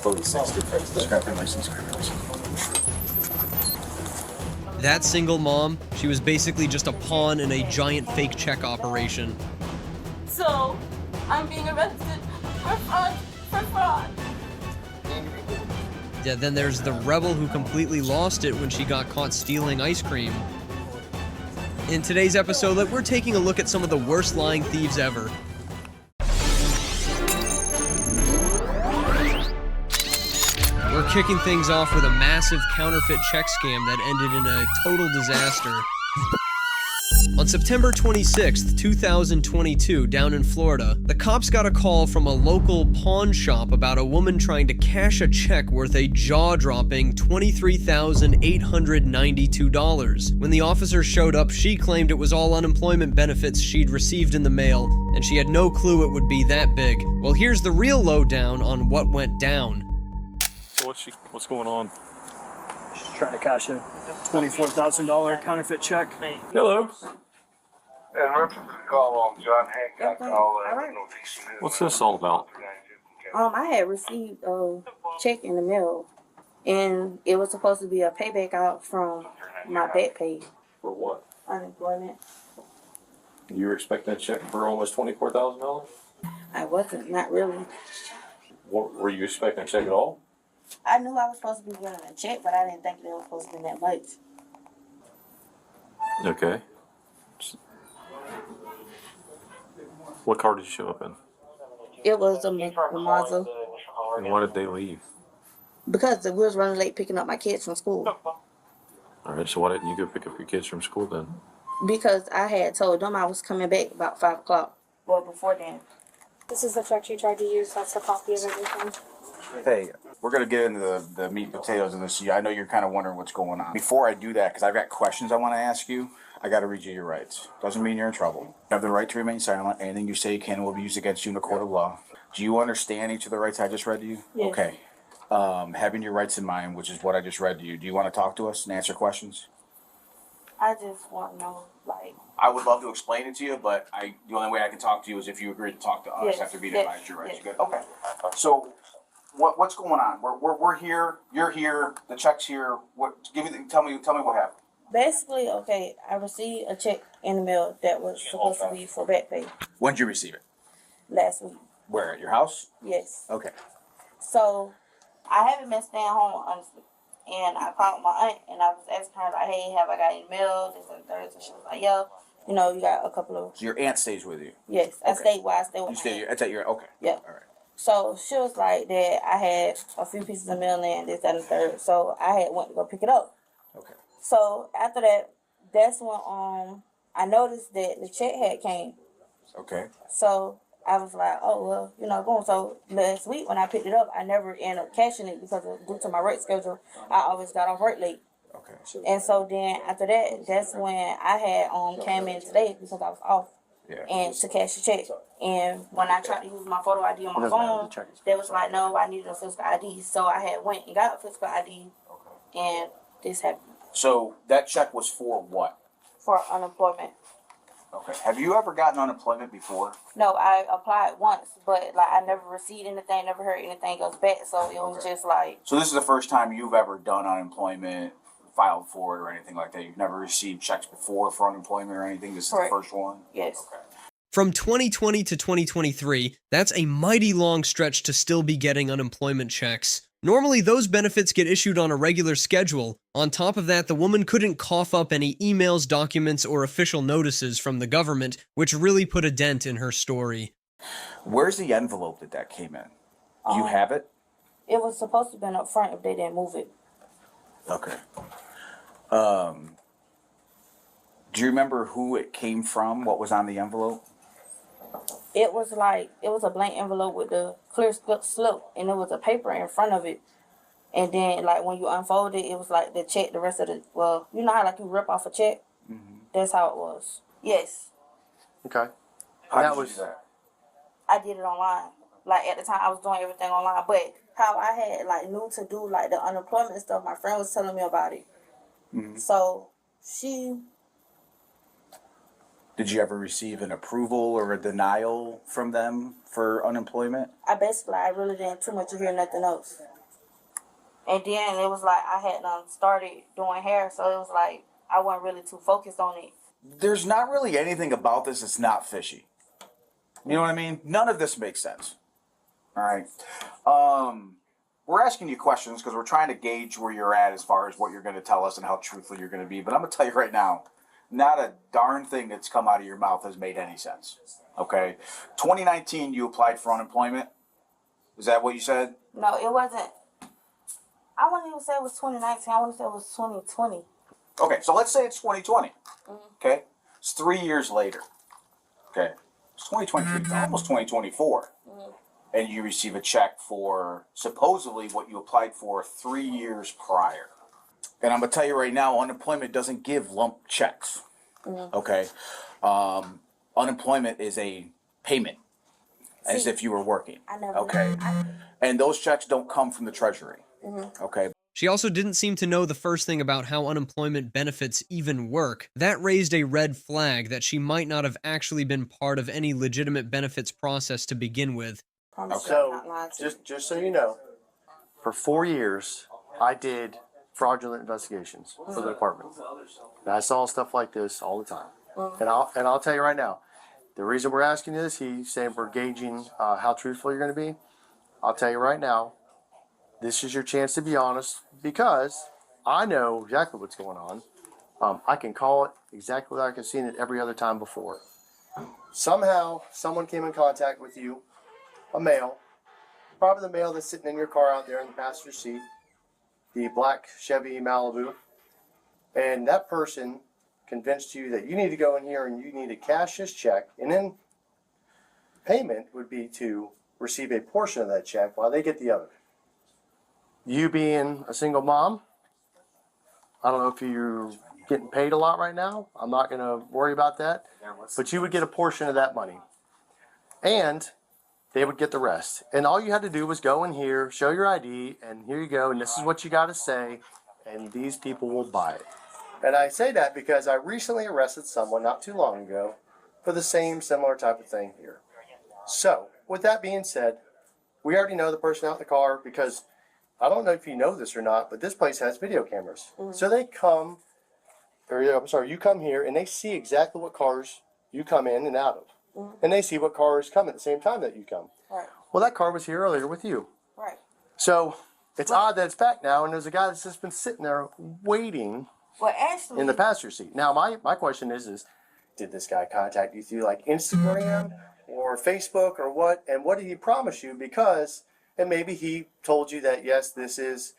Code 60, scrap license. That single mom, she was basically just a pawn in a giant fake check operation. So, I'm being arrested for fraud. Yeah, then there's the rebel who completely lost it when she got caught stealing ice cream. In today's episode, we're taking a look at some of the worst lying thieves ever. We're kicking things off with a massive counterfeit check scam that ended in a total disaster. On September 26th, 2022, down in Florida, the cops got a call from a local pawn shop about a woman trying to cash a check worth a jaw-dropping $23,892. When the officers showed up, she claimed it was all unemployment benefits she'd received in the mail, and she had no clue it would be that big. Well, here's the real lowdown on what went down. So what's going on? She's trying to cash a $24,000 counterfeit check. Hello. Call on John Hancock. What's this all about? I had received a check in the mail, and it was supposed to be a payback out from my back pay. For what? Unemployment. You were expecting a check for almost $24,000? I wasn't, not really. What, were you expecting a check at all? I knew I was supposed to be getting a check, but I didn't think it was supposed to be that much. Okay. What car did you show up in? It was a Mazda, And why did they leave? because we was running late picking up my kids from school. Alright, so why didn't you go pick up your kids from school then? Because I had told them I was coming back about 5 o'clock. Well, before then. This is the check you tried to use. That's a copy of everything. Hey, we're going to get into the meat and potatoes of this. I know you're kind of wondering what's going on. Before I do that, because I've got questions I want to ask you, I got to read you your rights. Doesn't mean you're in trouble. You have the right to remain silent. Anything you say can will be used against you in a court of law. Do you understand each of the rights I just read to you? Yes. Okay. Having your rights in mind, which is what I just read to you, do you want to talk to us and answer questions? I just want to know, I would love to explain it to you, but the only way I can talk to you is if you agree to talk to us Yes, after being yes, advised your rights. yes. Good. Okay. So, what's going on? We're here. You're here. The check's here. Tell me what happened. basically, okay, I received a check in the mail that was supposed to be for back pay When did you receive it? last week. Where, at your house? Yes. Okay. So, I haven't been staying home, honestly. And I called my aunt, and I was asking her, like, hey, have I got any mail, this and third? And she was like, yeah, you got a couple of... So your aunt stays with you? Yes, I Okay. stayed with You my stay, aunt. it's at your, okay. Yeah. All right. So, she was like that I had a few pieces of mail in, this, that, and the third. So, I had went to go pick it up. Okay. So, after that, that's when I noticed that the check had came. Okay. So, I was like, oh, well, going. So, last week when I picked it up, I never ended up cashing it because due to my work schedule, I always got off work late. Okay. And so then after that, that's when I had came in today because I was off Yeah. and to cash the check. And when I tried to use my photo ID on my phone, they was like, no, I needed a physical ID. So I had went and got a physical ID, and this happened So that check was for what? for unemployment. Okay. Have you ever gotten unemployment before? No, I applied once, but I never received anything, never heard anything else back. So it was just like, So this is the first time you've ever done unemployment, filed for it or anything like that? You've never received checks before for unemployment or anything? This is Correct. the first one? yes. Okay. From 2020 to 2023, that's a mighty long stretch to still be getting unemployment checks. Normally, those benefits get issued on a regular schedule. On top of that, the woman couldn't cough up any emails, documents, or official notices from the government, which really put a dent in her story. Where's the envelope that came in? Do you have it? It was supposed to have been up front if they didn't move it. Okay. Do you remember who it came from? What was on the envelope? It was a blank envelope with the clear slip, and it was a paper in front of it. And then, when you unfold it, it was like the check, the rest of the, well, you know how, you rip off a check? Mm-hmm. That's how it was. Yes. Okay. How That did you was- do that? I did it online. At the time, I was doing everything online. But how I had, knew to do, the unemployment stuff, my friend was telling me about it. Mm-hmm. So, Did you ever receive an approval or a denial from them for unemployment? I really didn't too much hear nothing else. And then it was like I had started doing hair, so it was like I wasn't really too focused on it. There's not really anything about this that's not fishy. You know what I mean? None of this makes sense. All right. We're asking you questions because we're trying to gauge where you're at as far as what you're going to tell us and how truthful you're going to be. But I'm going to tell you right now, not a darn thing that's come out of your mouth has made any sense. Okay? 2019, you applied for unemployment. Is that what you said? No, it wasn't. I wouldn't even say it was 2019. I want to say it was 2020. Okay, so let's say it's 2020. Okay? It's 3 years later. Okay? It's 2023, almost 2024. And you receive a check for supposedly what you applied for 3 years prior. And I'm going to tell you right now, unemployment doesn't give lump checks. Okay? Unemployment is a payment, as if you were working. I never. Okay? And those checks don't come from the Treasury. Okay? She also didn't seem to know the first thing about how unemployment benefits even work. That raised a red flag that she might not have actually been part of any legitimate benefits process to begin with. So, just so you know, for 4 years, I did fraudulent investigations for the department. And I saw stuff like this all the time. And I'll tell you right now, the reason we're asking this, he's saying we're gauging how truthful you're going to be. I'll tell you right now, this is your chance to be honest because I know exactly what's going on. I can call it exactly like I've seen it every other time before. Somehow, someone came in contact with you, a male, probably the male that's sitting in your car out there in the passenger seat, the black Chevy Malibu, and that person convinced you that you need to go in here and you need to cash this check, and then payment would be to receive a portion of that check while they get the other. You being a single mom, I don't know if you're getting paid a lot right now. I'm not going to worry about that. But you would get a portion of that money. And they would get the rest. And all you had to do was go in here, show your ID, and here you go, and this is what you got to say, and these people will buy it. And I say that because I recently arrested someone not too long ago for the same similar type of thing here. So, with that being said, we already know the person out in the car because I don't know if you know this or not, but this place has video cameras. So they come, you come here and they see exactly what cars you come in and out of. And they see what cars come at the same time that you come. Right. Well, that car was here earlier with you. Right. So it's odd that it's back now and there's a guy that's just been sitting there waiting Well, actually, in the passenger seat. Now, my question is, did this guy contact you through like Instagram or Facebook or what? And what did he promise you? Because, and maybe he told you that, yes, this is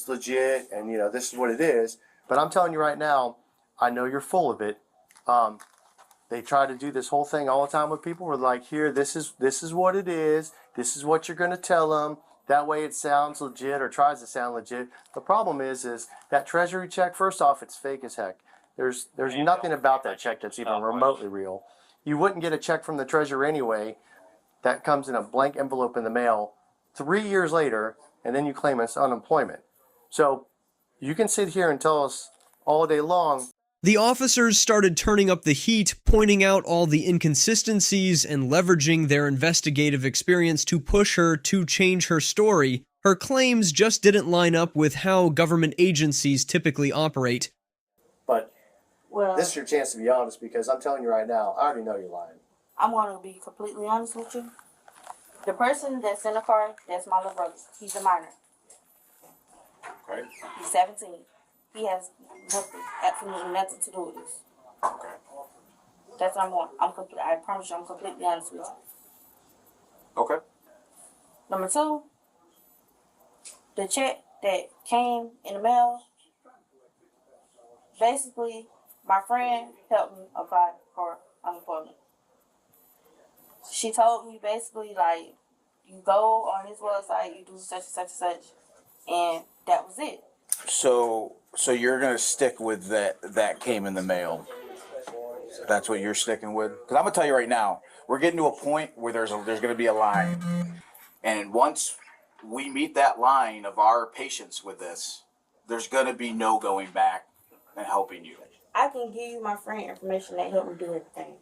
legit and, you know, this is what it is. But I'm telling you right now, I know you're full of it. They try to do this whole thing all the time with people. We're like, here, this is what it is. This is what you're going to tell them. That way it sounds legit or tries to sound legit. The problem is that Treasury check, first off, it's fake as heck. There's nothing about that check that's even remotely real. You wouldn't get a check from the Treasury anyway that comes in a blank envelope in the mail 3 years later, and then you claim it's unemployment. So you can sit here and tell us all day long. The officers started turning up the heat, pointing out all the inconsistencies and leveraging their investigative experience to push her to change her story. Her claims just didn't line up with how government agencies typically operate. But this is your chance to be honest because I'm telling you right now, I already know you're lying. I'm going to be completely honest with you. The person that's in the car, that's my little brother. He's a minor. Okay. He's 17. He has nothing, absolutely nothing to do with this. Okay. That's number one. I promise you, I'm completely honest with you. Okay. Number two, the check that came in the mail, basically, my friend helped me apply for unemployment. She told me basically, like, you go on his website, you do such and such and such, and that was it. So you're gonna stick with that came in the mail. That's what you're sticking with. Because I'm gonna tell you right now, we're getting to a point where there's gonna be a line, and once we meet that line of our patience with this, there's gonna be no going back and helping you. I can give you my friend information that helped me do everything.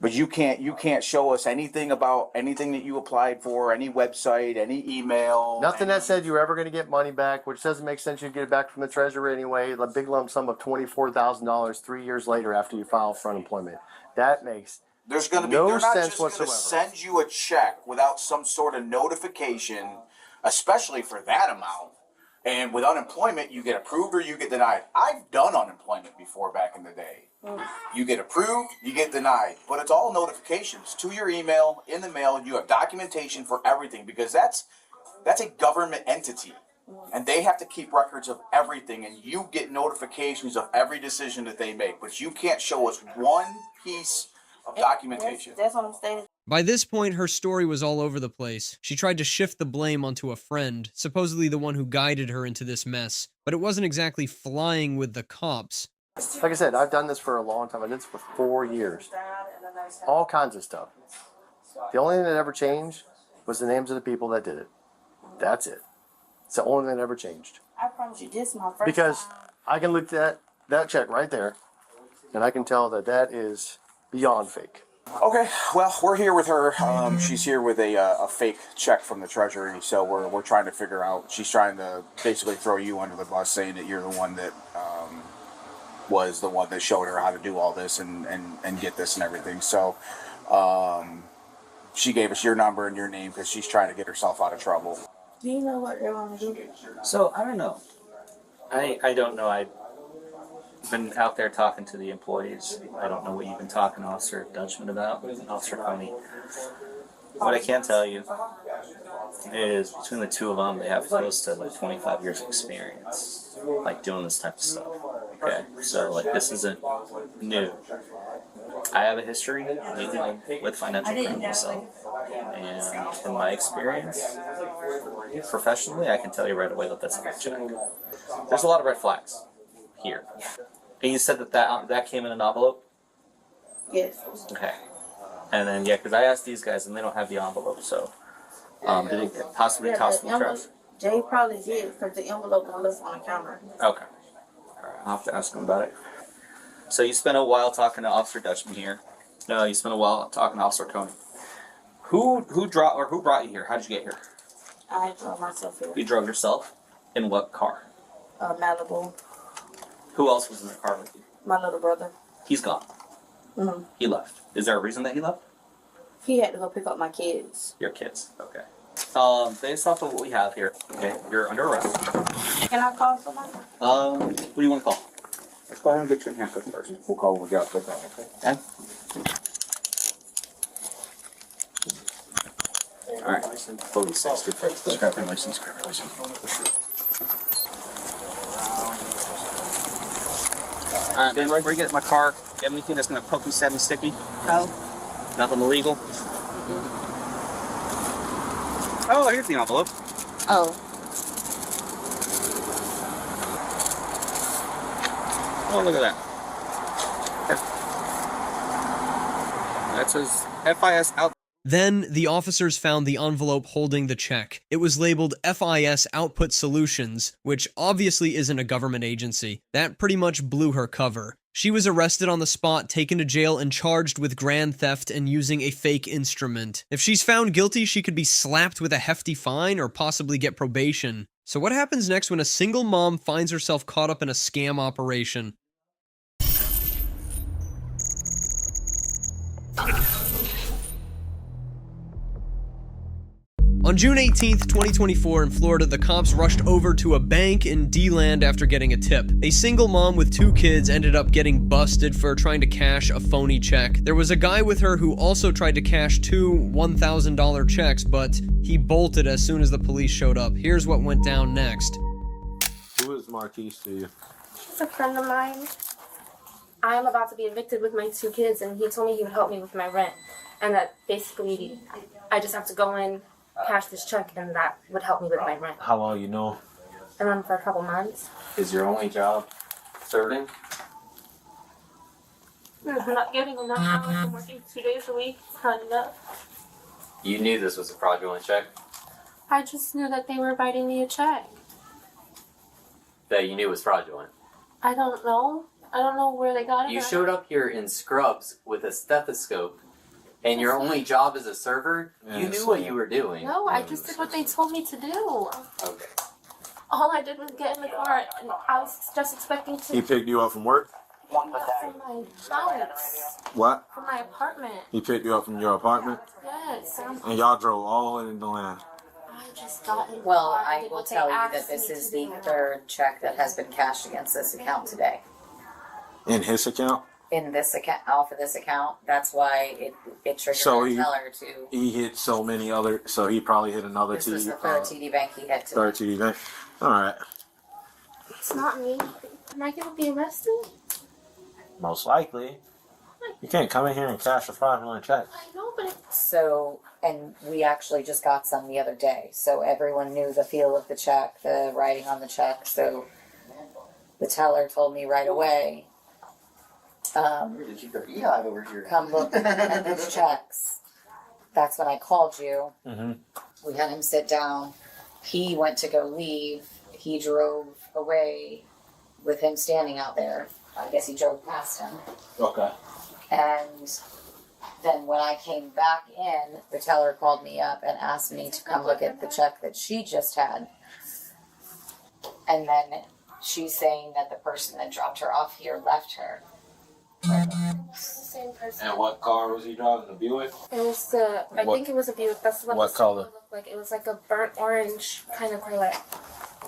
But you can't show us anything about anything that you applied for, any website, any email. Nothing that said you were ever going to get money back, which doesn't make sense. You'd get it back from the treasurer anyway. A big lump sum of $24,000 3 years later after you file for unemployment. That makes There's going to be no they're not sense just going to whatsoever. send you a check without some sort of notification, especially for that amount. And with unemployment, you get approved or you get denied. I've done unemployment before back in the day. You get approved, you get denied. But it's all notifications to your email, in the mail. You have documentation for everything because that's a government entity. And they have to keep records of everything. And you get notifications of every decision that they make. But you can't show us one piece of documentation. That's what I'm saying. By this point, her story was all over the place. She tried to shift the blame onto a friend, supposedly the one who guided her into this mess. But it wasn't exactly flying with the cops. Like I said, I've done this for a long time. I did this for 4 years. All kinds of stuff. The only thing that ever changed was the names of the people that did it. That's it. It's the only thing that ever changed. I promise you, this is my first Because time. I can look at that check right there, and I can tell that that is beyond fake. Okay, well, we're here with her. She's here with a fake check from the Treasury, so we're trying to figure out. She's trying to basically throw you under the bus, saying that you're the one that was the one that showed her how to do all this and get this and everything. So she gave us your number and your name because she's trying to get herself out of trouble. Do you know what they want to do? So, I don't know. I don't know. I've been out there talking to the employees. I don't know what you've been talking to Officer Dutchman about, Officer Coney. What I can tell you is between the two of them, they have close to like 25 years of experience, like doing this type of stuff. Okay, so like this isn't new. I have a history dealing with financial crime myself, and in my experience, professionally, I can tell you right away that that's not a check. There's a lot of red flags here. And you said that came in an envelope? Yes. Okay. And then, yeah, because I asked these guys and they don't have the envelope, so did it possibly toss in the trash? Jay probably did because the envelope was left on the counter. Okay. All right, I'll have to ask him about it. So you spent a while talking to Officer Dutchman here. No, you spent a while talking to Officer Coney. Who brought you here? How did you get here? I drove myself here. You drove yourself? In what car? Malibu. Who else was in the car with you? My little brother. He's gone. Mm-hmm. He left. Is there a reason that he left? He had to go pick up my kids. Your kids. Okay. Based off of what we have here, okay, you're under arrest. Can I call someone? What do you want to call? Let's go ahead and get you in handcuffs first. We'll call when we get out. Okay? Okay. All right. Fully 60. Grab your license. Grab your license. All right, then right where you get in my car, you have anything that's going to poke you, stab me, stick me? No. Nothing illegal? Oh, here's the envelope. Oh. Oh, look at that. That says FIS out. Then, the officers found the envelope holding the check. It was labeled FIS Output Solutions, which obviously isn't a government agency. That pretty much blew her cover. She was arrested on the spot, taken to jail, and charged with grand theft and using a fake instrument. If she's found guilty, she could be slapped with a hefty fine or possibly get probation. So what happens next when a single mom finds herself caught up in a scam operation? On June 18th, 2024 in Florida, the cops rushed over to a bank in D-Land after getting a tip. A single mom with 2 kids ended up getting busted for trying to cash a phony check. There was a guy with her who also tried to cash 2 $1,000 checks, but he bolted as soon as the police showed up. Here's what went down next. Who is Marquise to you? He's a friend of mine. I'm about to be evicted with my 2 kids, and he told me he would help me with my rent. And that basically, I just have to go in, cash this check, and that would help me with my rent. How long you know? I known him for a couple months. Is your only job serving? I'm not getting enough hours. I'm working 2 days a week. Not enough. You knew this was a fraudulent check? I just knew that they were writing me a check. That you knew was fraudulent? I don't know. I don't know where they got it. You showed up here in scrubs with a stethoscope And your only job as a server, you knew what you were doing. No, I just did what they told me to do. Okay. All I did was get in the car, and I was just expecting to. He picked you up from work? From my house. What? From my apartment. He picked you up from your apartment? Yes. And y'all drove all the way in the land? I just got in the Well, car. I did will what they tell you asked that this me is to the do. third check that has been cashed against this account today. In his account? In this account, off of this account, that's why it triggered So the teller to. He hit so many other, so he probably hit another This was TD. the third TD bank he hit today. Third TD bank. All right. It's not me. Am I gonna be arrested? Most likely. You can't come in here and cash a fraudulent check. I know, but So, and we actually just got some the other day, so everyone knew the feel of the check, the writing on the check. So the teller told me right away, Did you the beehive over here? come look at these checks. That's when I called you. Mm-hmm. We had him sit down. He went to go leave. He drove away with him standing out there. I guess he drove past him. Okay. And then when I came back in, the teller called me up and asked me to come look at the check that she just had. And then she's saying that the person that dropped her off here left her. it's the same person. And what car was he driving? A Buick? It was the. I think it was a Buick. That's what. What the color? looked like. It was like a burnt orange kind of color.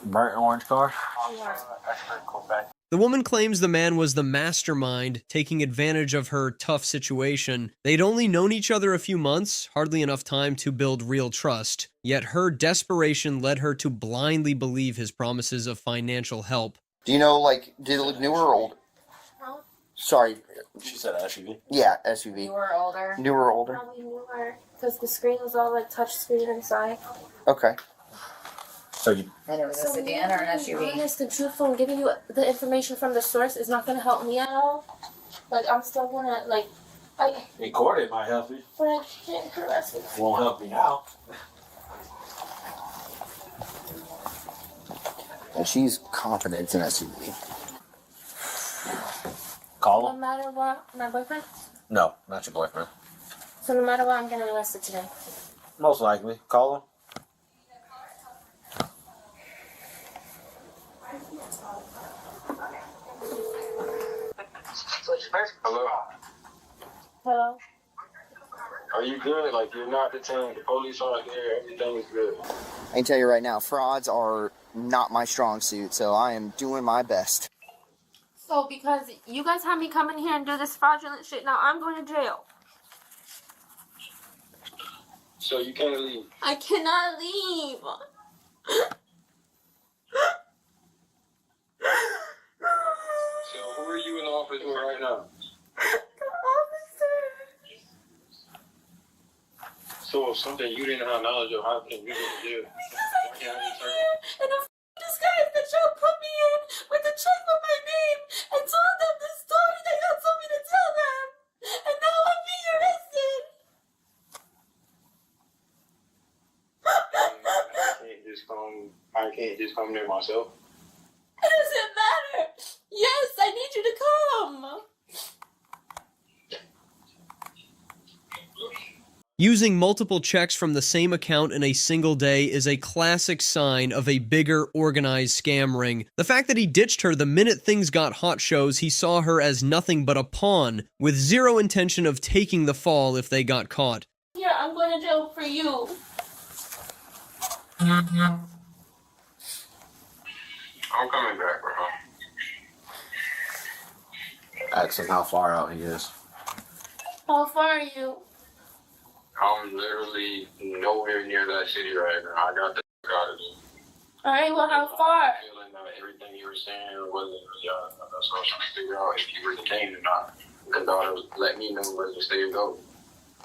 Burnt orange car? Yeah. The woman claims the man was the mastermind, taking advantage of her tough situation. They'd only known each other a few months, hardly enough time to build real trust. Yet her desperation led her to blindly believe his promises of financial help. Do you know, like, did it look newer or old? No. Sorry. She said SUV. Yeah, SUV. You were older. Newer or older? Probably newer because the screen was all like touch screen inside. Okay. So you. And it was a sedan or an Being SUV? honest and truthful and giving you the information from the source is not going to help me at all. Like I'm still gonna like. In court, it might help you. But I can't harass me. Won't help me now. And she's confident in SUV. Call No him? matter what, my boyfriend. No, not your boyfriend. So no matter what, I'm getting arrested today. Most likely. Call him. Hello. Hello. Are you good? Like you're not detained. The police aren't there. Everything is good. I can tell you right now, frauds are not my strong suit, so I am doing my best. So because you guys had me come in here and do this fraudulent shit, now I'm going to jail. So you can't leave. I cannot leave. So who are you in the office with right now? The officer. So if something you didn't have knowledge of, how can you go to jail? Because I came in here in a disguise that y'all put me in with a check with my name and told them the story that y'all told me to tell them. And now I'm being arrested. I can't just come there myself. It doesn't matter. Yes, I need you to come. Using multiple checks from the same account in a single day is a classic sign of a bigger, organized scam ring. The fact that he ditched her the minute things got hot shows he saw her as nothing but a pawn, with zero intention of taking the fall if they got caught. Here, I'm going to jail for you. I'm coming back, bro. Ask him how far out he is. How far are you? I'm literally nowhere near that city right now. I got the out of there. Alright, well, how far? Feeling that everything you were saying wasn't really that's what I was trying to figure out if you were detained or not. Because that would let me know where to stay or go.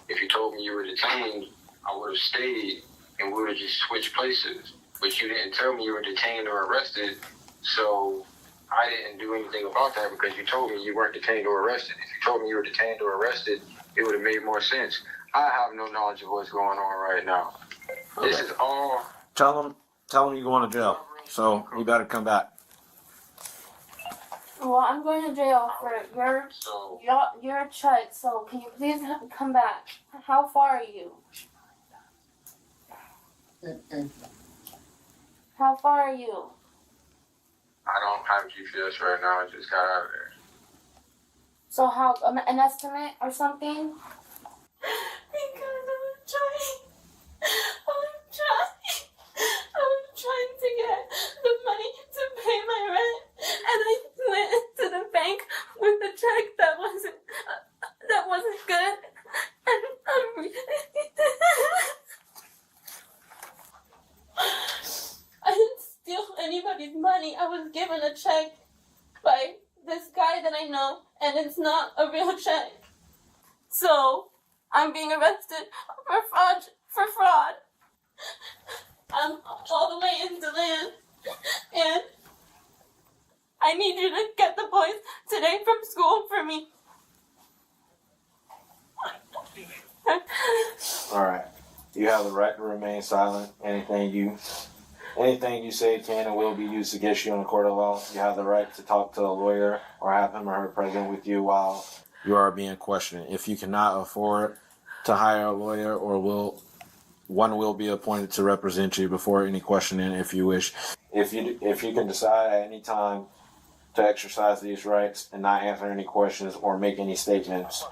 If you told me you were detained, I would have stayed and we would have just switched places. But you didn't tell me you were detained or arrested, so I didn't do anything about that because you told me you weren't detained or arrested. If you told me you were detained or arrested, it would have made more sense. I have no knowledge of what's going on right now. Okay. This is all. Tell him you're going to jail. So you better come back. Well, I'm going to jail for your check, so can you please come back? How far are you? How far are you? I don't have GPS right now. I just got out of there. So how, an estimate or something? Because I'm trying to get the money to pay my rent, and I went to the bank with a check that wasn't good, and I didn't steal anybody's money. I was given a check by this guy that I know, and it's not a real check. So I'm being arrested for fraud. I'm all the way in Deland, and I need you to get the boys today from school for me. All right. You have the right to remain silent. Anything you say can and will be used against you in a court of law. You have the right to talk to a lawyer or have him or her present with you while you are being questioned. If you cannot afford to hire a lawyer, one will be appointed to represent you before any questioning if you wish. If you can decide at any time to exercise these rights and not answer any questions or make any statements.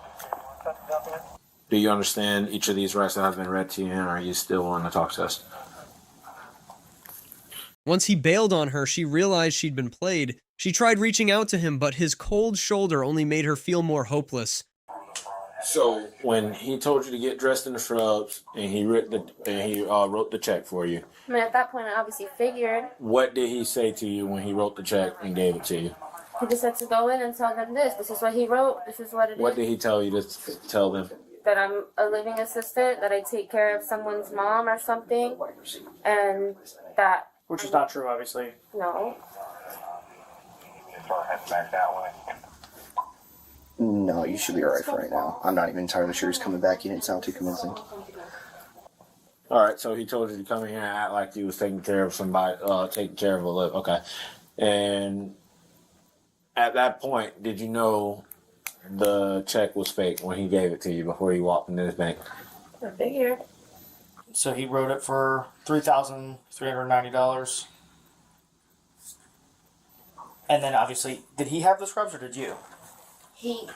Do you understand each of these rights that have been read to you, and are you still willing to talk to us? Once he bailed on her, she realized she'd been played. She tried reaching out to him, but his cold shoulder only made her feel more hopeless. So when he told you to get dressed in the shrubs and he wrote the check for you, I mean, at that point, I obviously figured. what did he say to you when he wrote the check and gave it to you? He just said to go in and tell them this. This is what he wrote. This is what it is. What did he tell you to tell them? That I'm a living assistant, that I take care of someone's mom or something, and that... Which is not true, obviously. No. No, you should be alright for right now. I'm not even entirely sure he's coming back. He didn't sound too convincing. All right, so he told you to come in here and act like you was taking care of somebody, taking care of a live. Okay. And at that point, did you know the check was fake when he gave it to you before you walked into his bank? I figured. So he wrote it for $3,390. And then obviously, did he have the scrubs or did you? He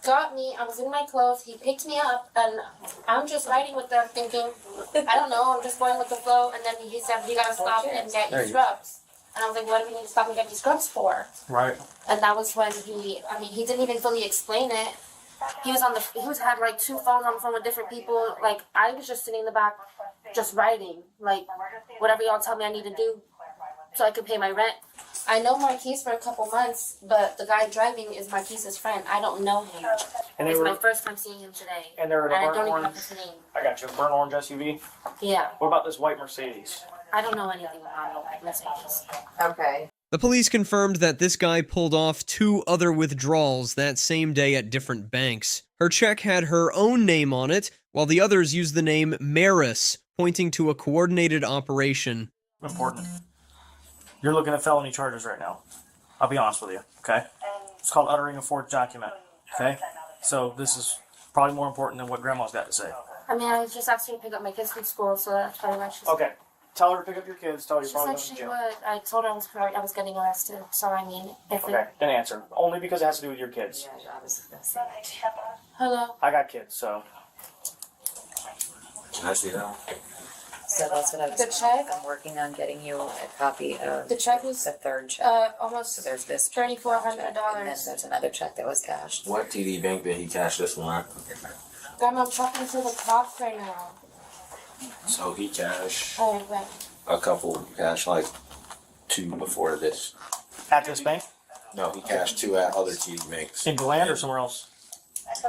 got me, I was in my clothes, he picked me up, and I'm just riding with them thinking, I don't know, I'm just going with the flow, and then he said, you gotta stop and get your scrubs. And I was like, what do we need to stop and get these scrubs for? Right. And that was when he didn't even fully explain it. He had like 2 phones on the phone with different people. Like, I was just sitting in the back, just writing. Like, whatever y'all tell me I need to do so I could pay my rent. I know Marquise for a couple months, but the guy driving is Marquise's friend. I don't know him. And it's my first time seeing him today. And they're in a I burnt don't even orange. know his name. I got you. A burnt orange SUV. Yeah. What about this white Mercedes? I don't know anything about Mercedes. Okay. The police confirmed that this guy pulled off 2 other withdrawals that same day at different banks. Her check had her own name on it, while the others used the name Maris, pointing to a coordinated operation. Important. You're looking at felony charges right now. I'll be honest with you, okay? It's called uttering a forged document, okay? So this is probably more important than what Grandma's got to say. I mean, I was just asking to pick up my kids from school, so that's probably why she's... Okay. Tell her to pick up your kids. Tell her you're She probably said going to she jail. would. I told her I was getting arrested, so I mean, if Okay, then answer. Only because it has to do with your kids. Hello? I got kids, so... Can I see that? So that's what I was. The check? I'm working on getting you a copy of The check was... the third check. almost So there's this $3,400. and then there's another check that was cashed. What TD bank did he cash this one at? Grandma, I'm talking to the cops right now. So he cashed Oh, right. a couple, cashed like 2 before this. At this bank? No, he cashed 2 at other TD banks. In Deland or somewhere else?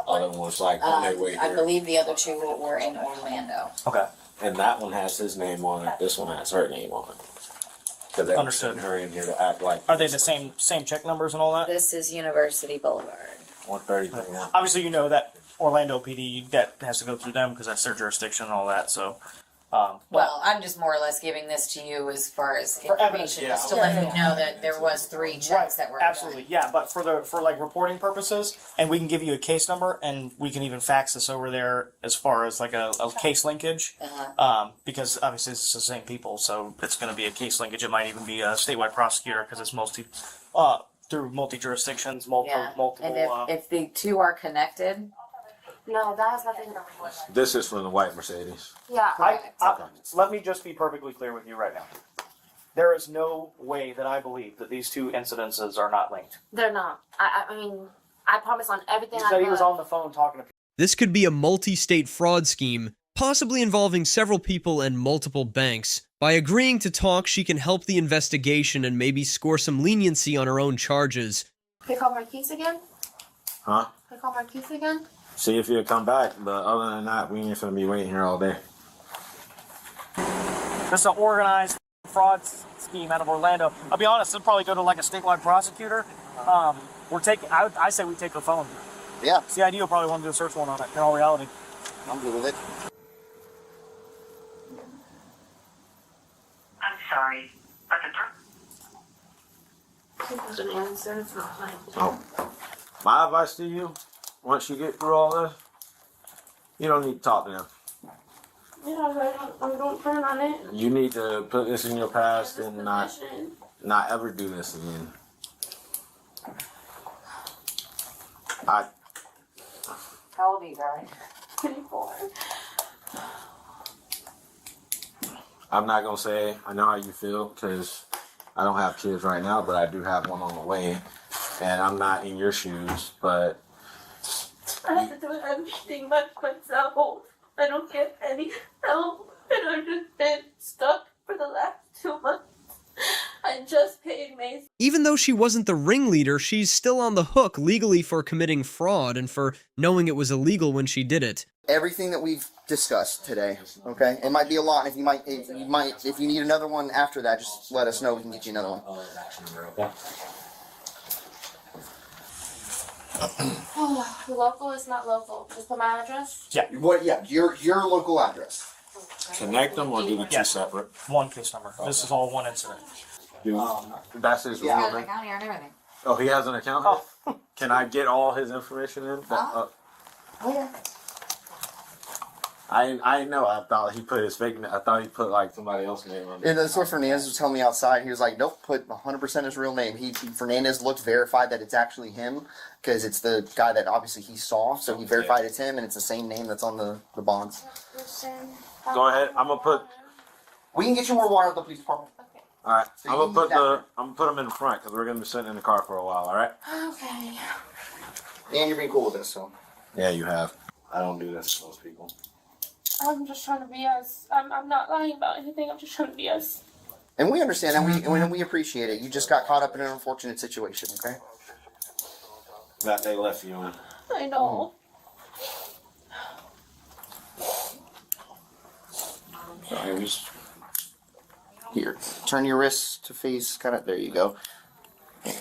Other one was like on their way I here. believe the other 2 were in Orlando. Okay. And that one has his name on it. This one has her name on it. Because they Understood. sent her in here to act like. Are they the same check numbers and all that? This is University Boulevard. 133. Obviously, you know that Orlando PD, that has to go through them because that's their jurisdiction and all that, so... Well, I'm just more or less giving this to you as far as For evidence, information, just to let you know that there was 3 checks that were absolutely, yeah. But for like reporting purposes, and we can give you a case number, and we can even fax this over there as far as like a case linkage, because obviously it's the same people, so it's going to be a case linkage. It might even be a statewide prosecutor because it's through multi jurisdictions, multiple. And if the 2 are connected. No, that has nothing to do with it. This is from the white Mercedes. Yeah. Let me just be perfectly clear with you right now. There is no way that I believe that these 2 incidences are not linked. They're not. I mean, I promise on everything You said he was on the phone talking to people. This could be a multi-state fraud scheme, possibly involving several people and multiple banks. By agreeing to talk, she can help the investigation and maybe score some leniency on her own charges. Can I call Marquise again? Huh? Can I call Marquise again? See if he'll come back, but other than that, we ain't gonna be waiting here all day. This is an organized fraud scheme out of Orlando. I'll be honest, it'll probably go to like a statewide prosecutor. I say we take the phone. Yeah. CID will probably want to do a search warrant on it, in all reality. I'm good with it. I'm sorry, but He doesn't answer. It's not fine. Oh. My advice to you, once you get through all this, you don't need to talk to them. Yeah, I don't plan on it. You need to put this in your past and not ever do this again. How old are you, darling? 24. I'm not gonna say I know how you feel because I don't have kids right now, but I do have one on the way, and I'm not in your shoes. But I have to do everything by myself. I don't get any help, and I've just been stuck for the last 2 months. I just paid Mason. Even though she wasn't the ringleader, she's still on the hook legally for committing fraud and for knowing it was illegal when she did it. Everything that we've discussed today, okay? It might be a lot. If you need another one after that, just let us know. We can get you another one. Oh, local is not local. Just put my address. Yeah. What? Yeah. Your local address. connect them or do the 2 separate? One case number. This is all one incident. That's his Yeah, real an name? account here and everything. Oh, he has an account? Oh. Can I get all his information in? Oh, yeah. I know. I thought he put his fake. I thought he put like somebody else's name on it. And that's what Fernandez was telling me outside. He was like, "Nope, put 100% his real name." Fernandez looked verified that it's actually him because it's the guy that obviously he saw. So he verified it's him, and it's the same name that's on the bonds. Go ahead. I'm gonna put. We can get you more water at the police department. All right. So I'm you gonna need I'm gonna put them in the front because we're gonna be sitting in the car for a while. All right. Okay. And you're being cool with this, so. Yeah, you have. I don't do this to most people. I'm just trying to be us. I'm not lying about anything. I'm just trying to be us. And we understand that. We appreciate it. You just got caught up in an unfortunate situation, okay? That they left you in. I know. Here, turn your wrists to face kind of. There you go. There you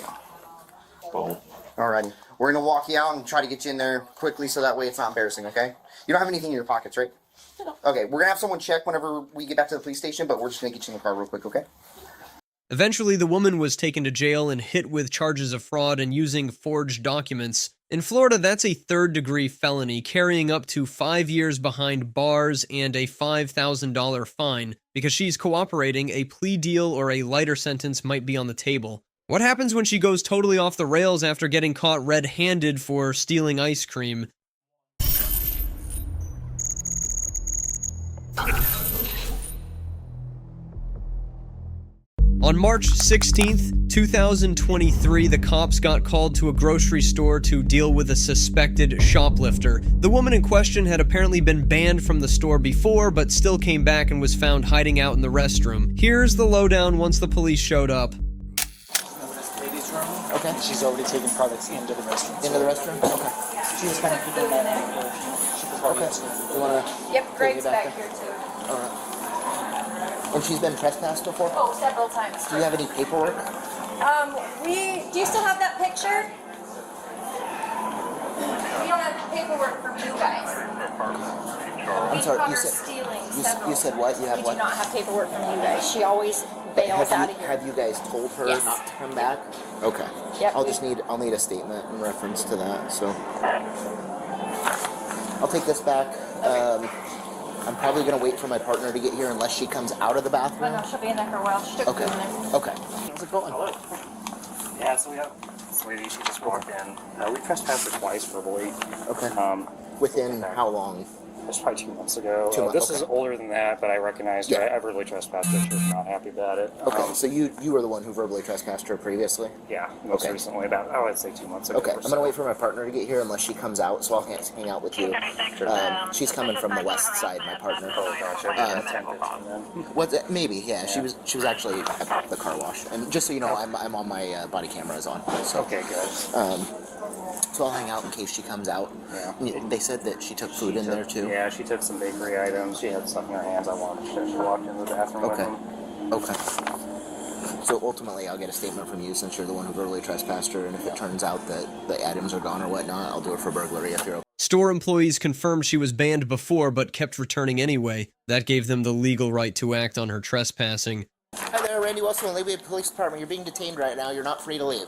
go. Boom. Alrighty. We're gonna walk you out and try to get you in there quickly so that way it's not embarrassing, okay? You don't have anything in your pockets, right? No. Okay, we're gonna have someone check whenever we get back to the police station, but we're just gonna get you in the car real quick, okay? Eventually, the woman was taken to jail and hit with charges of fraud and using forged documents. In Florida, that's a third-degree felony, carrying up to 5 years behind bars and a $5,000 fine. Because she's cooperating, a plea deal or a lighter sentence might be on the table. What happens when she goes totally off the rails after getting caught red-handed for stealing ice cream? On March 16th, 2023, the cops got called to a grocery store to deal with a suspected shoplifter. The woman in question had apparently been banned from the store before, but still came back and was found hiding out in the restroom. Here's the lowdown once the police showed up. Ladies' room. Okay. She's already taken products into the restroom. Into the restroom? Okay. She was kind of keeping that in. Okay. You wanna? Yep, Greg's back here too. Alright. And she's been trespassed before? Oh, several times. Do you have any paperwork? Do you still have that picture? We don't have paperwork from you guys. I'm sorry, caught you her said stealing you several. said what? You have We what? do not have paperwork from you guys. She always bails out of here. Have you guys told her Yes. not to come back? Okay. Yep. I'll need a statement in reference to that. So I'll take this back. I'm probably gonna wait for my partner to get here unless she comes out of the bathroom. Oh no, she'll be in there for a while. She took Okay. food in there. Okay. How's it going? Yeah, so we have this lady, she just walked in. We trespassed her twice verbally. Okay. Within how long? It's probably 2 months ago. 2 months. This is older than that, but I recognized her. I verbally trespassed her. She was not happy about it. Okay, so you were the one who verbally trespassed her previously? Yeah, most recently, about, I would say 2 months ago. Okay, I'm going to wait for my partner to get here unless she comes out, so I'll hang out with you. She's coming from the west side, my partner. Oh, gotcha. Maybe, yeah. She was actually at the car wash. And just so you know, I'm on my body cameras on. So. Okay, good. So I'll hang out in case she comes out. Yeah. They said that she took food in there too. Yeah, she took some bakery items. She had stuff in her hands. I wanted to. She walked into the bathroom with them. Okay. So ultimately, I'll get a statement from you since you're the one who verbally trespassed her, and if it turns out that the items are gone or whatnot, I'll do it for burglary if you're okay. Store employees confirmed she was banned before but kept returning anyway. That gave them the legal right to act on her trespassing. Hi there, Randy Wilson, Lakeview Police Department. You're being detained right now. You're not free to leave.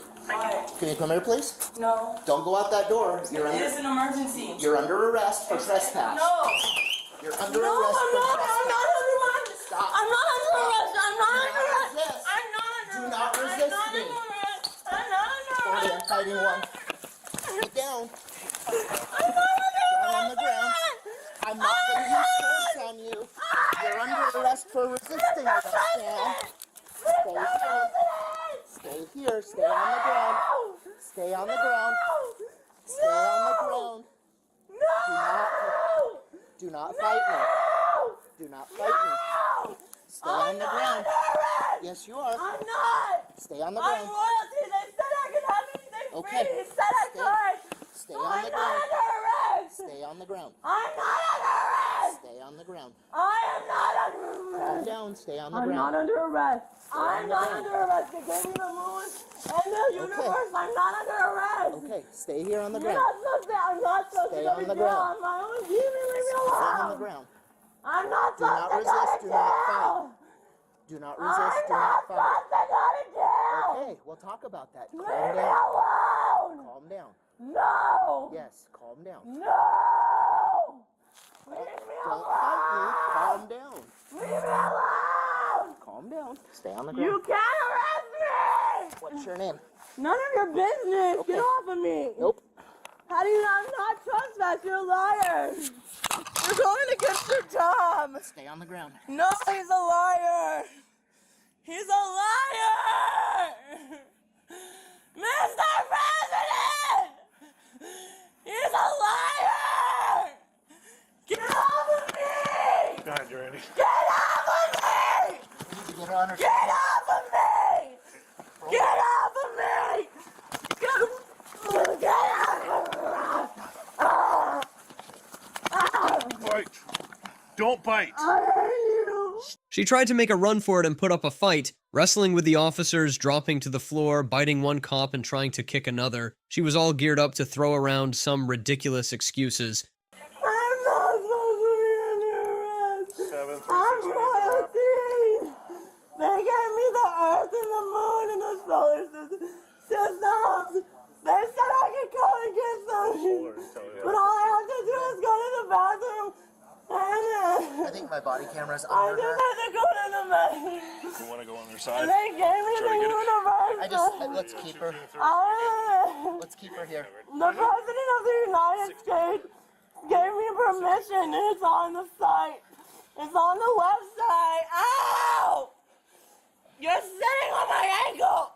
Can you come here, please? No. Don't go out that door. It is an emergency. You're under arrest for trespass. No. You're under arrest for trespass. I'm not under arrest. Stop. I'm not under arrest. I'm not under arrest. Resist. I'm not under Do arrest. not resist I'm not me. under arrest. I'm not under Okay, arrest. I'm fighting one. Get down. I'm not under Down on the ground. I'm not going to use force on you. You're under arrest for resisting arrest now. Stay here. Stay on the ground. Stay on the ground. Stay on the ground. Do not fight me. Do not fight me. Stay on the ground. Yes, you are. I'm not. Stay on the I'm ground. royalty. They said I could have anything Okay. free. They said I could. Stay on the I'm not ground. under arrest. Stay on the ground. I'm not under arrest. Stay on the ground. I am not under Calm arrest. down. Stay on the I'm ground. not under arrest. I'm on the not ground. under arrest. They gave me the moon and the universe. I'm not under arrest. Okay, stay here on the You're ground. not supposed to. I'm not supposed Stay to go on to the jail ground. on my own. Leave me alone. Stay on the ground. I'm not Do supposed not to resist. go to Do not jail. fight. Do not resist. Do I'm not not fight. supposed to go to jail. Okay, we'll talk about that. Leave Calm me down. alone. Calm down. No. Yes, calm down. No. Leave me Don't alone. fight me. Calm down. Leave me alone. Calm down. Stay on the You ground. can't arrest me. What's your name? None of your business. Okay. Get off of me. Nope. How do you not trespass? You're a liar. You're going against your job. Stay on the ground. No, he's a liar. He's a liar. Mr. President! He's a liar! Get off of me! Go ahead, Randy. Get off of me! Get on her. Get off of me! Get off of me! Get off of me! Bite. Don't bite. I hate you! She tried to make a run for it and put up a fight, wrestling with the officers, dropping to the floor, biting one cop and trying to kick another. She was all geared up to throw around some ridiculous excuses. I'm not supposed to be under arrest. I'm royalty. They gave me the earth and the moon and the solar systems. They said I could go and get some. But all I have to do is go to the bathroom I think my body camera's I under just her. had to go to the bathroom. You want to go on her side? And they gave me the universe. Let's keep her. Let's keep her here. The President of the United States gave me permission, and it's on the site. It's on the website. Ow! You're sitting on my ankles.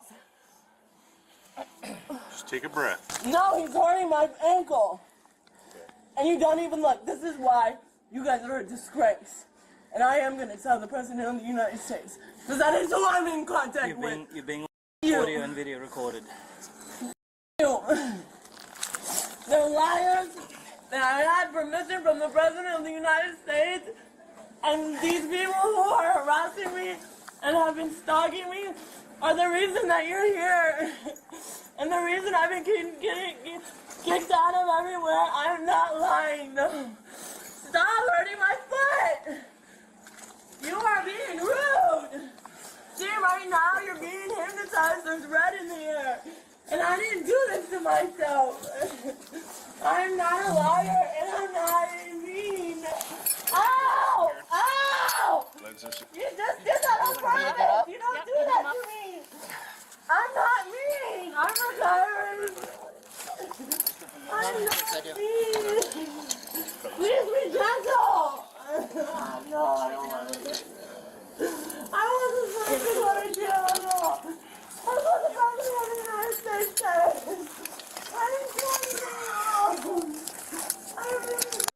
Just take a breath. No, he's hurting my ankle. And you don't even look. This is why you guys are a disgrace. And I am going to tell the President of the United States. Because that is who I'm in contact with. You're being You. audio and video recorded. You. They're liars. And I had permission from the President of the United States. And these people who are harassing me and have been stalking me are the reason that you're here. And the reason I've been getting kicked out of everywhere. I'm not lying. No. Stop hurting my foot. You are being rude. See, right now you're being hypnotized. There's red in the air. And I didn't do this to myself. I'm not a liar and I'm not mean. Ow! Ow! You just did that on purpose. You don't do that to me. I'm not mean. I'm retired. I'm not mean. Please be gentle. No, I don't want to. I wasn't supposed to go to jail at all. I wasn't supposed to go to the United States Senate. I didn't do anything wrong.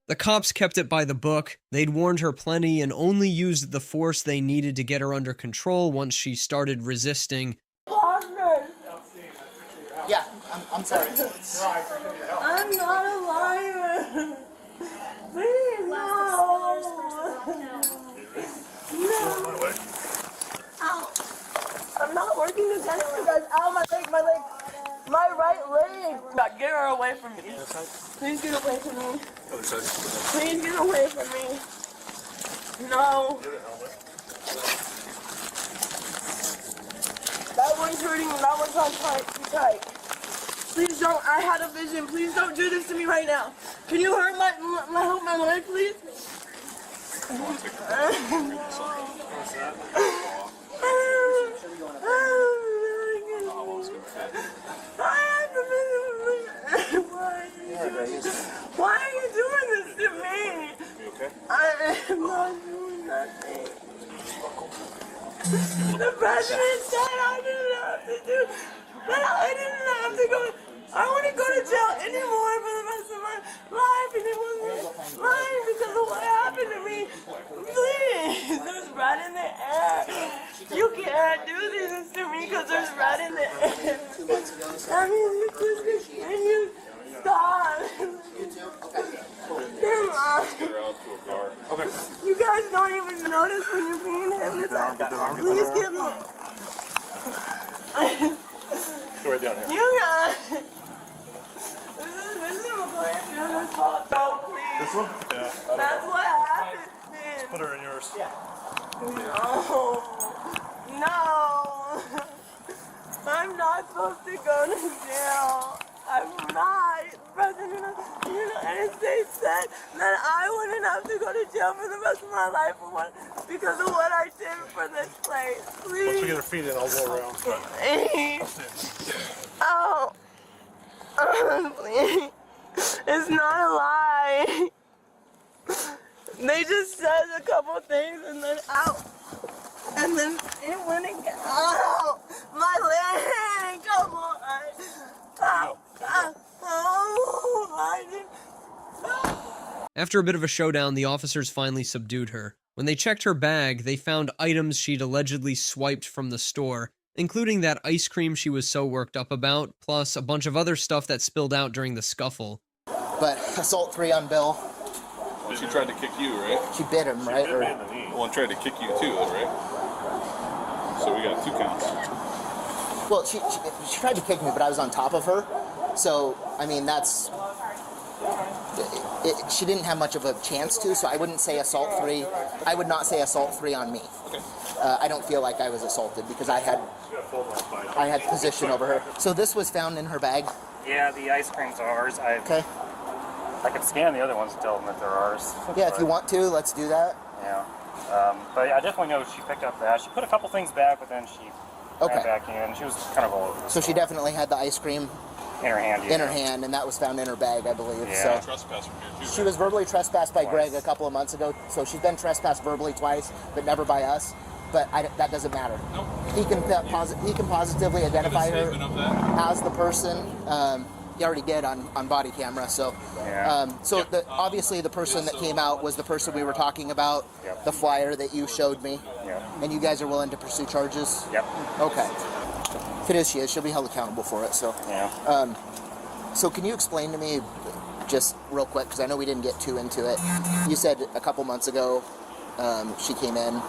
The cops kept it by the book. They'd warned her plenty and only used the force they needed to get her under control once she started resisting. Yeah, I'm sorry. I'm not a liar. Please, no. No. Ow. I'm not working this anymore, guys. Ow, my leg. My right leg. God, get her away from me. Please get away from me. Please get away from me. No. That one's hurting and that one's on tight. Please don't. I had a vision. Please don't do this to me right now. Can you hurt my leg, please? Why are you doing this to me? You okay? I am not doing nothing. The president said I didn't have to do, but I didn't have to go. I wouldn't go to jail anymore for the rest of my life, and it wasn't mine because of what happened to me. Please, there's rat in the air. You can't do this to me because there's rat in the air. I mean, you just continue. Stop. Come on. Okay. You guys don't even notice when you're being hypnotized. Please give me. Go right down here. You guys. This is a plan. No, please. This one? Yeah. That's what happened, man. Put her in yours. Yeah. No. I'm not supposed to go to jail. I'm not. President of the United States said that I wouldn't have to go to jail for the rest of my life because of what I did for this place. Please. Once we get her feet in, I'll go around. Oh. Please. It's not a lie. They just said a couple things and then out. And then it went again. Oh, my leg. Come on. Ow. After a bit of a showdown, the officers finally subdued her. When they checked her bag, they found items she'd allegedly swiped from the store, including that ice cream she was so worked up about, plus a bunch of other stuff that spilled out during the scuffle. But assault 3 on Bill. Well, she tried to kick you, right? She bit him, right? Well, and tried to kick you too, right? So we got 2 counts. Well, she tried to kick me, but I was on top of her. So, I mean, that's... she didn't have much of a chance to, so I wouldn't say assault 3. I would not say assault 3 on me. Okay. I don't feel like I was assaulted because I had position over her. So this was found in her bag? Yeah, the ice cream's ours. Okay. I can scan the other ones and tell them that they're ours. Yeah, if you want to, let's do that. Yeah. But I definitely know she picked up that. She put a couple things back, but then she ran back in. She was kind of all over. So she definitely had the ice cream in her hand. In her hand, and that was found in her bag, I believe. Yeah. So Trespass from here too, she was verbally trespassed by Greg a couple of months ago. So she's been trespassed verbally twice, but never by us. But that doesn't matter. Nope. He can positively identify her as the person. He already did on body camera. So, obviously the person that came out was the person we were talking about, the flyer that you showed me. And you guys are willing to pursue charges? Yep. Okay. If it is she is, she'll be held accountable for it. So, so can you explain to me, just real quick, because I know we didn't get too into it. You said a couple months ago she came in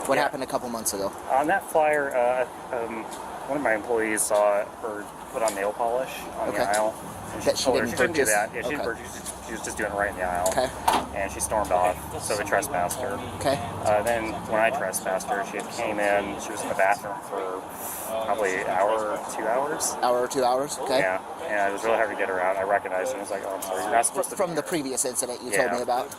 What happened a couple months ago? On that flyer, one of my employees saw her put on nail polish on the aisle. And That she told her didn't she couldn't do purchase? that. Yeah, she didn't Okay. purchase. She was just doing it right in the aisle. Okay. And she stormed off, so we trespassed her. Okay. Then when I trespassed her, she had came in. She was in the bathroom for probably an hour or 2 hours. Hour or 2 hours? Okay. Yeah, and it was really hard to get her out. I recognized her and I was like, oh, I'm sorry, you're not supposed to. From the previous incident you told me about?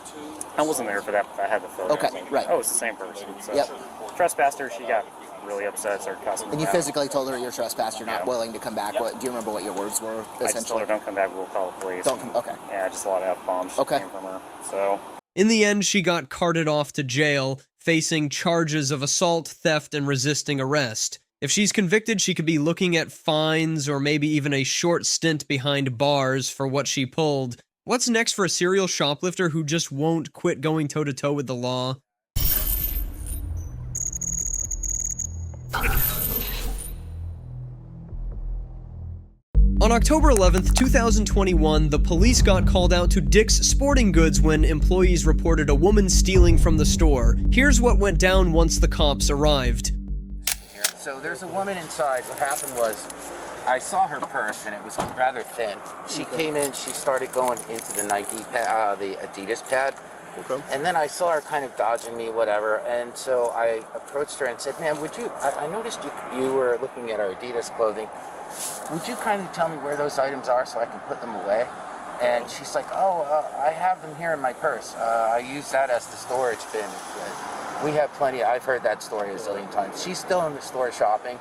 I wasn't there for that, but I had the photo. Okay, right. Oh, it's the same person. So Yep. Trespassed her, she got really upset, started cussing And me you out. physically told her you're trespassed, you're not willing to come back. What, do you remember what your words were, I just told her, essentially? don't come back, we'll call the police. Don't come, okay. Yeah, just a lot of F-bombs came from her. So. In the end, she got carted off to jail, facing charges of assault, theft, and resisting arrest. If she's convicted, she could be looking at fines or maybe even a short stint behind bars for what she pulled. What's next for a serial shoplifter who just won't quit going toe-to-toe with the law? On October 11th, 2021, the police got called out to Dick's Sporting Goods when employees reported a woman stealing from the store. Here's what went down once the cops arrived. So there's a woman inside. What happened was, I saw her purse and it was rather thin. She came in, she started going into the Nike pad, the Adidas pad. Okay. And then I saw her kind of dodging me, whatever. And so I approached her and said, ma'am, would you, I noticed you were looking at our Adidas clothing. Would you kindly tell me where those items are so I can put them away? And she's like, I have them here in my purse. I use that as the storage bin. We have plenty. I've heard that story a zillion times. She's still in the store shopping.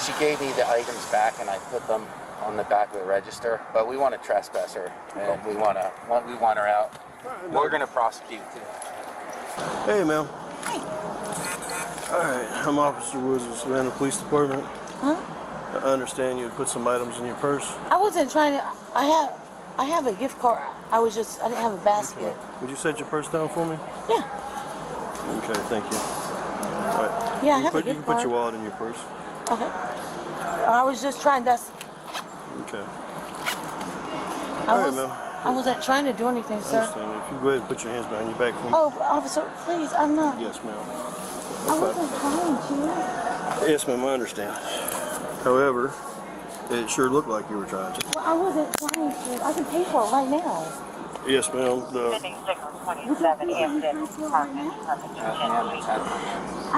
She gave me the items back and I put them on the back of the register. But we want to trespass her and we want her out. We're going to prosecute too. Hey, ma'am. Hi. All right, I'm Officer Woods of the Savannah Police Department. Huh? I understand you put some items in your purse. I wasn't trying to. I have a gift card. I didn't have a basket. Would you set your purse down for me? Yeah. Okay, thank you. All right. Yeah, I have a You gift can put card. your wallet in your purse. Okay. I was just trying. Okay. I wasn't trying to do anything, I sir. understand. If you go ahead and put your hands behind your back for me. Oh, officer, please, I'm not. Yes, ma'am. I wasn't trying to. Yes, ma'am, I understand. However, it sure looked like you were trying to. Well, I wasn't trying to. I can pay for it right now. Yes, ma'am. I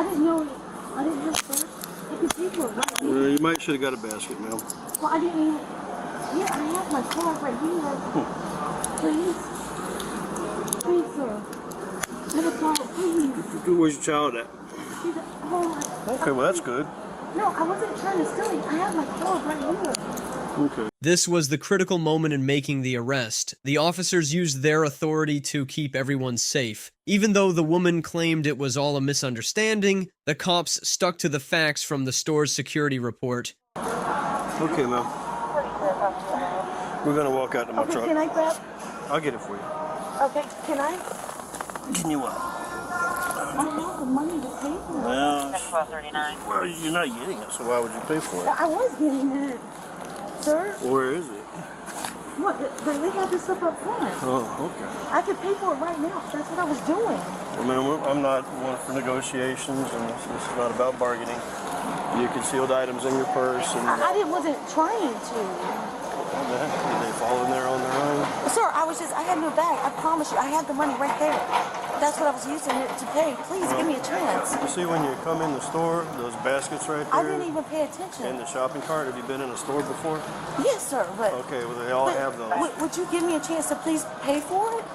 didn't know. I didn't know, sir. I can pay for it right now. You might should have got a basket, ma'am. Well, I didn't even. Yeah, I have my card right here. Please. Please, sir. Let me call, please. Where's your child at? She's at home. Okay, well, that's good. No, I wasn't trying to steal it. I have my card right here. Okay. This was the critical moment in making the arrest. The officers used their authority to keep everyone safe. Even though the woman claimed it was all a misunderstanding, the cops stuck to the facts from the store's security report. Okay, ma'am. We're going to walk out to my truck. Can I grab? I'll get it for you. Okay, can I? Can you what? I have the money to pay for it. Well, you're not getting it, so why would you pay for it? I was getting it. Sir? Where is it? What? They have this stuff up front. Oh, okay. I could pay for it right now. That's what I was doing. Well, ma'am, I'm not one for negotiations, and this is not about bargaining. You concealed items in your purse, and I wasn't trying to. did they fall in there on their own? Sir, I had no bag. I promise you, I had the money right there. That's what I was using it to pay. Please give me a chance. You see, when you come in the store, those baskets right there. I didn't even pay attention. In the shopping cart. Have you been in a store before? Yes, sir. But okay, well they all have those. Would you give me a chance to please pay for it?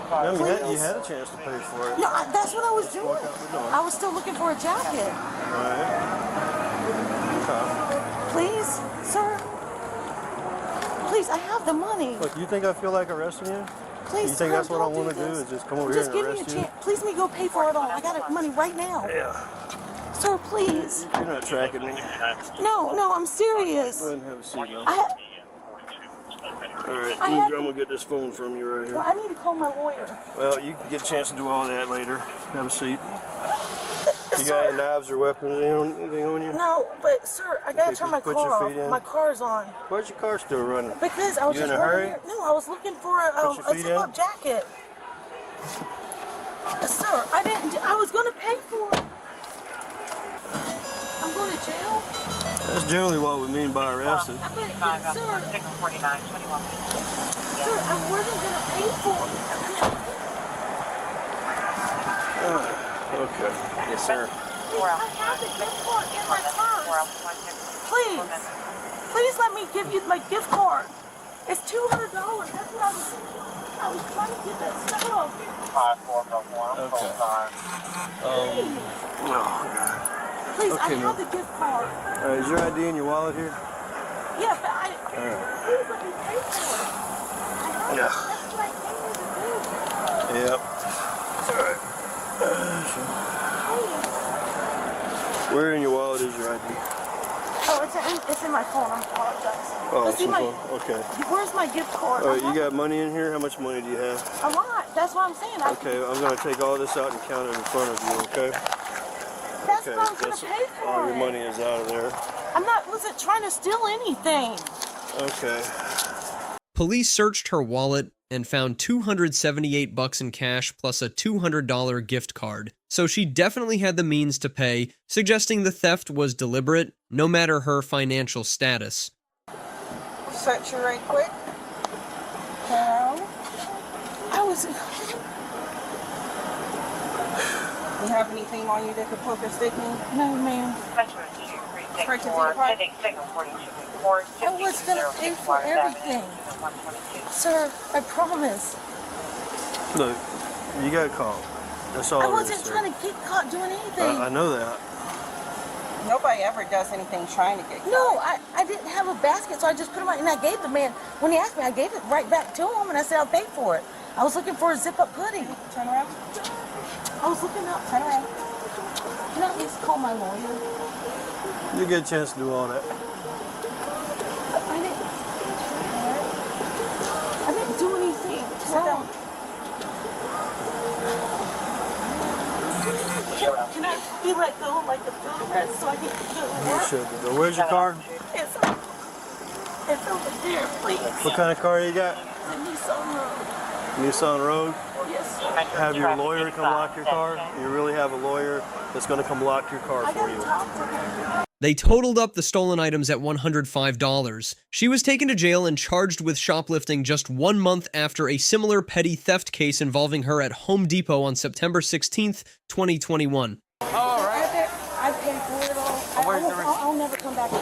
Ma'am, you had a chance to pay for it. No, that's what I was doing. Walk out the door. I was still looking for a jacket. All right. Okay. Please, sir. Please, I have the money. Look, you think I feel like arresting you? Please, you think that's what I don't want to do do this. is just come over here and give me a arrest you? chance. Please, me go pay for it all. I got money right now. Yeah. Sir, please. You're not tracking me. No, I'm serious. Go ahead and have a seat, man. All right, I'm gonna get this phone from you right here. Well, I need to call my lawyer. Well, you can get a chance to do all that later. Have a seat. You got any knives or weapons? Anything on you? No, but sir, I gotta turn my put car your off. feet in. My car's on. Why's your car still running? Because I was You just in a hurry? No, I was looking for a Put your feet zip-up in. jacket. Sir, I was gonna pay for it. I'm going to jail? That's generally what we mean by arrested. Sir, I wasn't gonna pay for it. Okay. Yes, sir. I have the gift card in my purse. Please let me give you my gift card. It's $200. That's what I was trying to get that stuff. Okay. Oh, God. Please, Okay, I have the gift card. All right, is your ID in your wallet here? Yeah, but All right. please let me pay for it. Yeah. That's what I came here to do. Yep. All right. Where in your wallet is your ID? Oh, it's in my phone. I apologize. Oh, Let's it's see in my. phone. Okay. Where's my gift card? All right, you got money in here? How much money do you have? A lot. That's what I'm saying. Okay, I'm going to take all this out and count it in front of you, okay? That's what I'm going to pay for. All your money is out of there. Wasn't trying to steal anything. Okay. Police searched her wallet and found $278 in cash plus a $200 gift card. So she definitely had the means to pay, suggesting the theft was deliberate, no matter her financial status. Search you right quick. Carol. You have anything on you that could poke or stick me? No, ma'am. Right to the part? I was going to pay for everything. Sir, I promise. Look, you got caught. That's all I it wasn't is, trying to get caught doing anything. I know that. Nobody ever does anything trying to get caught. No, I didn't have a basket, so I just put them out, and I gave the man, when he asked me, I gave it right back to him, and I said I'll pay for it. I was looking for a zip-up hoodie. Turn around. I was looking up. Turn around. Can I at least call my lawyer? You get a chance to do all that. I didn't do anything wrong. Can I be let go like a food arrest so I can go to You work? should go. Where's your car? It's over there, please. What kind of car you got? The Nissan Road. Nissan Road? Yes. Have your lawyer come lock your car? You really have a lawyer that's going to come lock your car for you. They totaled up the stolen items at $105. She was taken to jail and charged with shoplifting just 1 month after a similar petty theft case involving her at Home Depot on September 16th, 2021. All right. I paid for it all. I'll never come back again.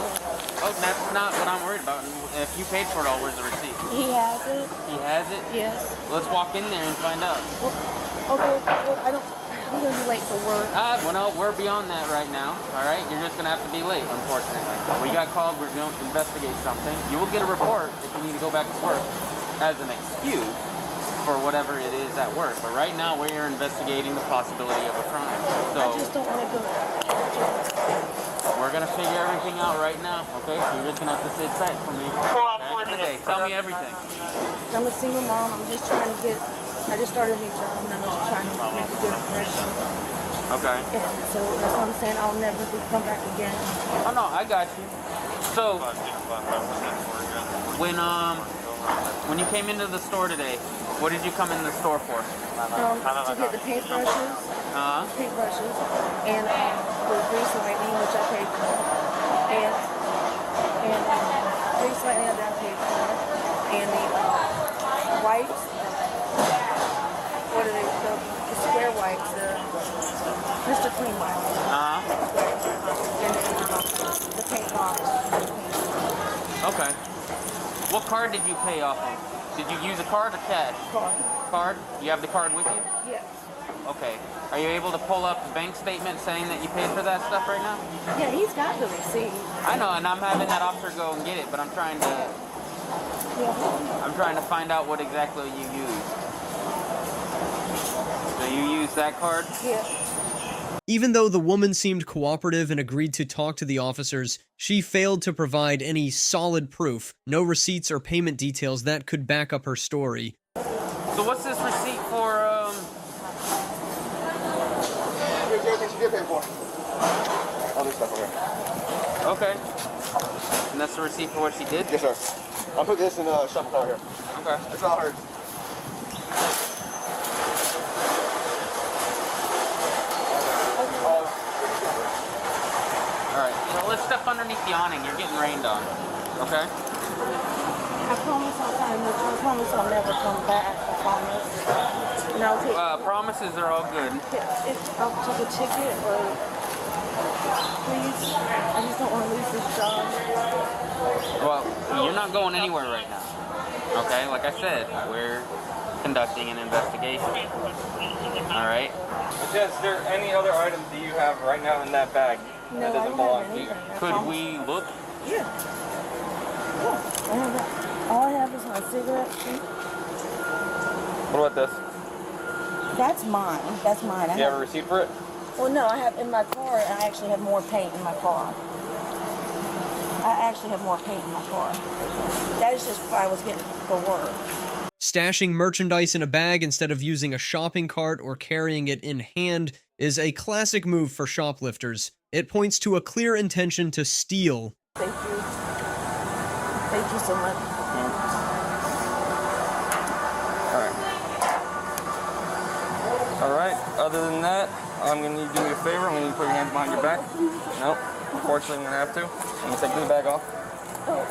Oh, that's not what I'm worried about. If you paid for it all, where's the receipt? He has it. He has it? Yes. Let's walk in there and find out. Okay, well, I'm going to be late for work. Well, no, we're beyond that right now, all right? You're just going to have to be late, unfortunately. We got called, we're going to investigate something. You will get a report if you need to go back to work as an excuse for whatever it is at work. But right now, we're investigating the possibility of a crime. So I just don't want to go. we're going to figure everything out right now, okay? So you're just going to have to sit tight for me. Okay, tell me everything. I'm a single mom. I just started a new job and I'm just trying to make a good impression. Okay. And so that's what I'm saying. I'll never come back again. Oh no, I got you. So when you came into the store today, what did you come in the store for? To get the paintbrushes, and the grease lightning, which I paid for, and grease lightning that I paid for, and the wipes. What are they? The square wipes, the Mr. Clean wipes. And then the paint box. Okay. What card did you pay off of? Did you use a card or cash? Card. You have the card with you? Yes. Okay. Are you able to pull up the bank statement saying that you paid for that stuff right now? Yeah, he's got the receipt. I know, and I'm having that officer go and get it, but I'm trying to find out what exactly you used. So you used that card? Yeah. Even though the woman seemed cooperative and agreed to talk to the officers, she failed to provide any solid proof, no receipts or payment details that could back up her story. So what's this receipt for, Here's everything she did pay for. All this stuff over here. Okay. And that's the receipt for what she did? Yes, sir. I'll put this in the shopping cart here. Okay. That's all hers. up underneath the awning. You're getting rained on. Okay? I promise I'll find you. I promise I'll never come back. I promise. And I'll take. Promises are all good. I'll take a ticket or. Please. I just don't want to lose this job. Well, you're not going anywhere right now. Okay? Like I said, we're conducting an investigation. Alright? Is there any other items that you have right now in that bag that doesn't belong to you? Could we look? Yeah. All I have is my cigarettes. What about this? That's mine. That's mine. Do you have a receipt for it? Well, no, I have in my car. I actually have more paint in my car. I actually have more paint in my car. That is just what I was getting for work. Stashing merchandise in a bag instead of using a shopping cart or carrying it in hand is a classic move for shoplifters. It points to a clear intention to steal. Thank you. Thank you so much. Alright, other than that, I'm going to need you to do me a favor. I'm going to need you to put your hands behind your back. Nope. Unfortunately, I'm going to have to. I'm going to take the bag off. Oh,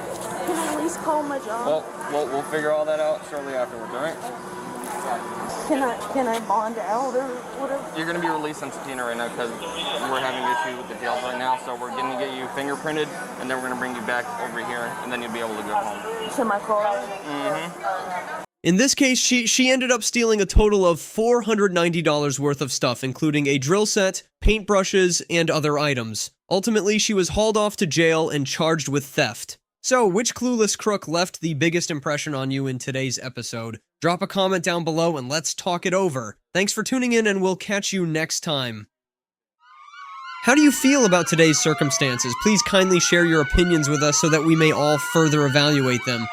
can I at least call my job? Well, we'll figure all that out shortly afterwards, alright? Can I bond out or whatever? You're going to be released on subpoena right now because we're having issues with the jails right now. So we're going to get you fingerprinted, and then we're going to bring you back over here, and then you'll be able to go home. To my car? Mm-hmm. In this case, she ended up stealing a total of $490 worth of stuff, including a drill set, paintbrushes, and other items. Ultimately, she was hauled off to jail and charged with theft. So, which clueless crook left the biggest impression on you in today's episode? Drop a comment down below and let's talk it over. Thanks for tuning in, and we'll catch you next time. How do you feel about today's circumstances? Please kindly share your opinions with us so that we may all further evaluate them.